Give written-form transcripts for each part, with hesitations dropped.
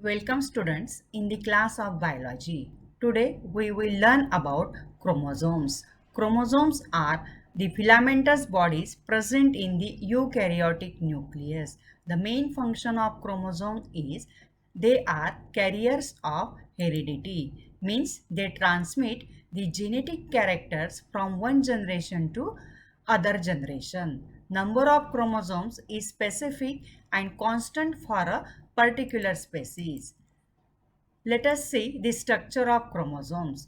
Welcome students in the class of biology. Today we will learn about chromosomes. Chromosomes are the filamentous bodies present in the eukaryotic nucleus. The main function of chromosomes is they are carriers of heredity, means they transmit the genetic characters from one generation to other generation. Number of chromosomes is specific and constant for a particular species. Let us see the structure of chromosomes.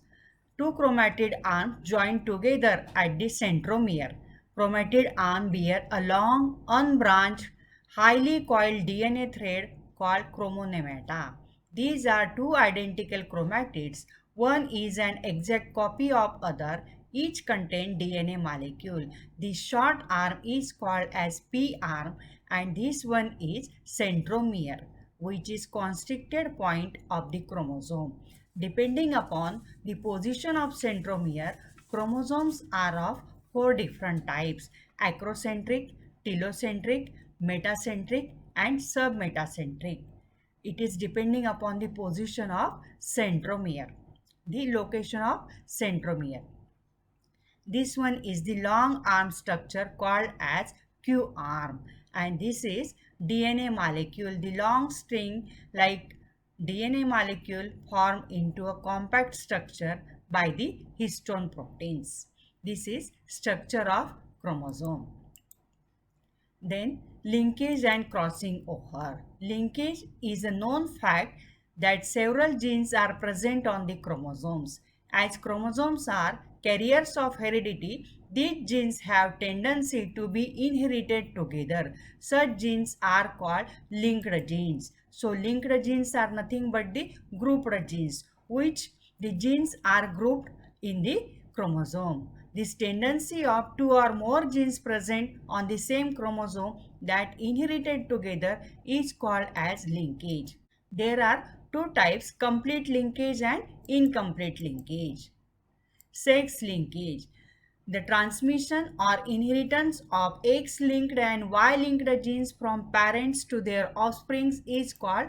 Two chromatid arms join together at the centromere. Chromatid arm bear a long, unbranched, highly coiled DNA thread called chromonemata. These are two identical chromatids. One is an exact copy of other. Each contain DNA molecule. The short arm is called as P arm and this one is centromere, which is constricted point of the chromosome. Depending upon the position of centromere, chromosomes are of four different types: acrocentric, telocentric, metacentric, and submetacentric. It is depending upon the position of centromere, the location of centromere. This one is the long arm structure called as Q arm, and this is DNA molecule. The long string like DNA molecule form into a compact structure by the histone proteins. This is structure of chromosome. Then linkage and crossing over. Linkage is a known fact that several genes are present on the chromosomes. As chromosomes are carriers of heredity, these genes have tendency to be inherited together. Such genes are called linked genes. So linked genes are nothing but the grouped genes, which the genes are grouped in the chromosome. This tendency of two or more genes present on the same chromosome that inherited together is called as linkage. There are two types: complete linkage and incomplete linkage. Sex linkage. The transmission or inheritance of X-linked and Y-linked genes from parents to their offspring is called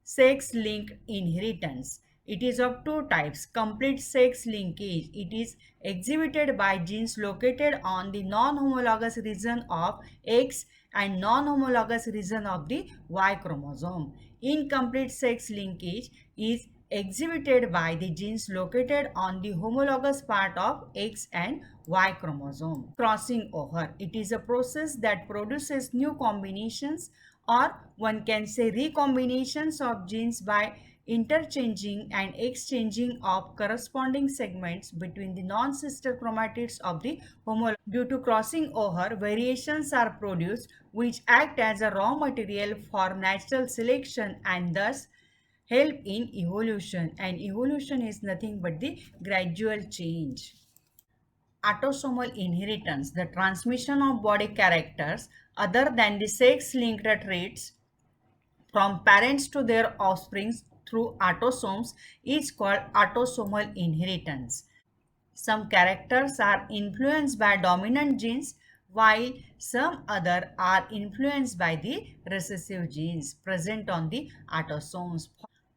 sex-linked inheritance. It is of two types: complete sex linkage. It is exhibited by genes located on the non-homologous region of X and non-homologous region of the Y chromosome. Incomplete sex linkage is exhibited by the genes located on the homologous part of X and Y chromosome. Crossing over. It is a process that produces new combinations, or one can say recombinations of genes by interchanging and exchanging of corresponding segments between the non-sister chromatids of the homologous. Due to crossing over, variations are produced which act as a raw material for natural selection and thus help in evolution, and evolution is nothing but the gradual change. Autosomal inheritance, the transmission of body characters other than the sex linked traits from parents to their offspring through autosomes, is called autosomal inheritance. Some characters are influenced by dominant genes while some other are influenced by the recessive genes present on the autosomes.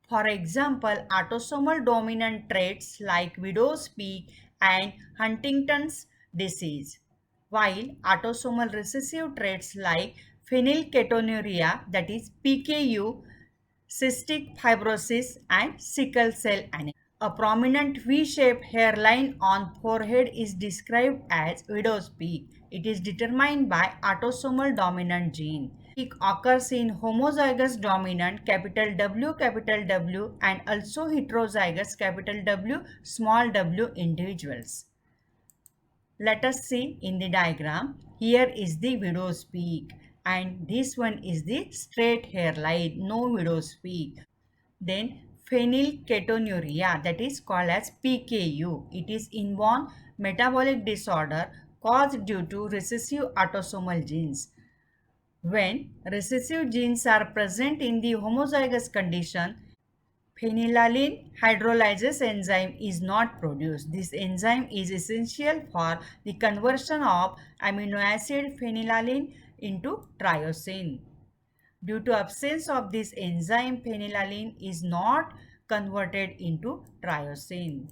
For example, autosomal dominant traits like widow's peak and Huntington's disease, while autosomal recessive traits like phenylketonuria, that is PKU, cystic fibrosis, and sickle cell anemia. A prominent V-shaped hairline on forehead is described as widow's peak. It is determined by autosomal dominant gene. Peak occurs in homozygous dominant capital W and also heterozygous capital W small w individuals. Let us see in the diagram. Here is the widow's peak and this one is the straight hairline, no widow's peak. Then phenylketonuria, that is called as PKU. It is inborn metabolic disorder caused due to recessive autosomal genes. When recessive genes are present in the homozygous condition, phenylalanine hydrolysase enzyme is not produced. This enzyme is essential for the conversion of amino acid phenylalanine into tyrosine. Due to absence of this enzyme, phenylalanine is not converted into tyrosine.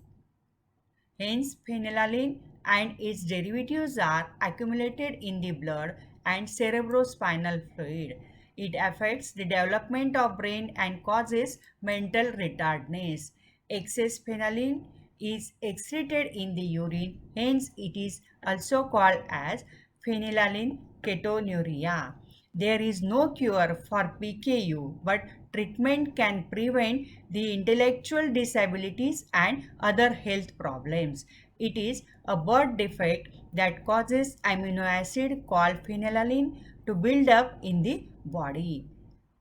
Hence, phenylalanine and its derivatives are accumulated in the blood and cerebrospinal fluid. It affects the development of brain and causes mental retardedness. Excess phenylalanine is excreted in the urine, hence it is also called as phenylalanine ketonuria. There is no cure for PKU, but treatment can prevent the intellectual disabilities and other health problems. It is a birth defect that causes amino acid called phenylalanine to build up in the body.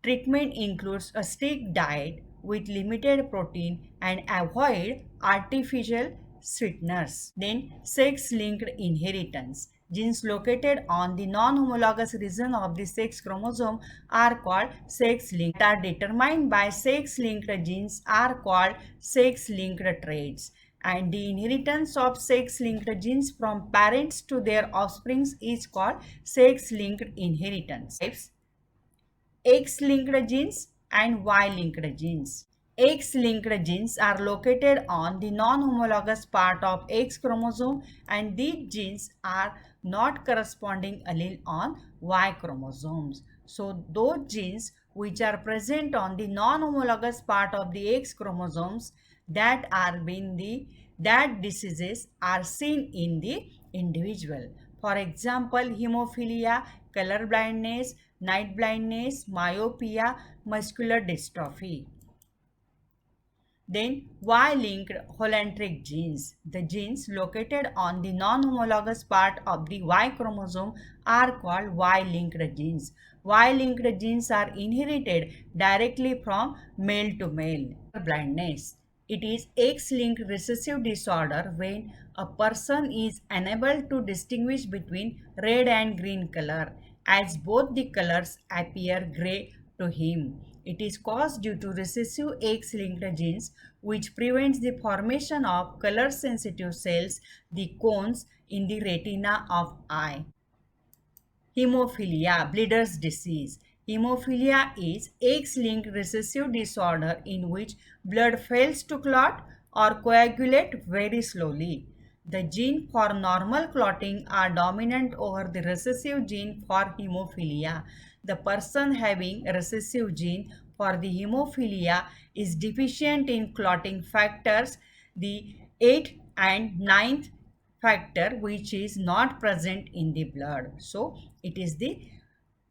Treatment includes a strict diet with limited protein and avoid artificial sweeteners. Then, sex linked inheritance. Genes located on the non-homologous region of the sex chromosome are called sex-linked. Are determined by sex-linked genes are called sex-linked traits. And the inheritance of sex-linked genes from parents to their offspring is called sex-linked inheritance. Types: X-linked genes and Y-linked genes. X-linked genes are located on the non-homologous part of X chromosome, and these genes are not corresponding allele on Y chromosomes. So those genes which are present on the non-homologous part of the X chromosomes that diseases are seen in the individual. For example, hemophilia, color blindness, night blindness, myopia, muscular dystrophy. Then Y-linked holocentric genes. The genes located on the non-homologous part of the Y chromosome are called Y-linked genes. Y-linked genes are inherited directly from male to male. Blindness. It is X-linked recessive disorder when a person is unable to distinguish between red and green color, as both the colors appear gray to him. It is caused due to recessive X-linked genes, which prevents the formation of color-sensitive cells, the cones, in the retina of eye. Hemophilia, Bleeder's disease. Hemophilia is X-linked recessive disorder in which blood fails to clot or coagulate very slowly. The gene for normal clotting are dominant over the recessive gene for hemophilia. The person having a recessive gene for the hemophilia is deficient in clotting factors, the 8th and 9th factor, which is not present in the blood. So it is the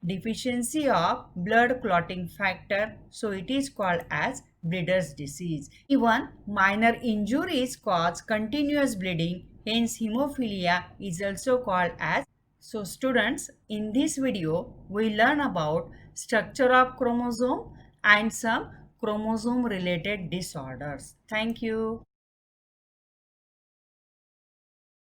deficiency of blood clotting factor, so it is called as Bleeder's disease. Even minor injuries cause continuous bleeding, hence hemophilia is also called as. So students, in this video we learn about structure of chromosome and some chromosome related disorders. Thank you.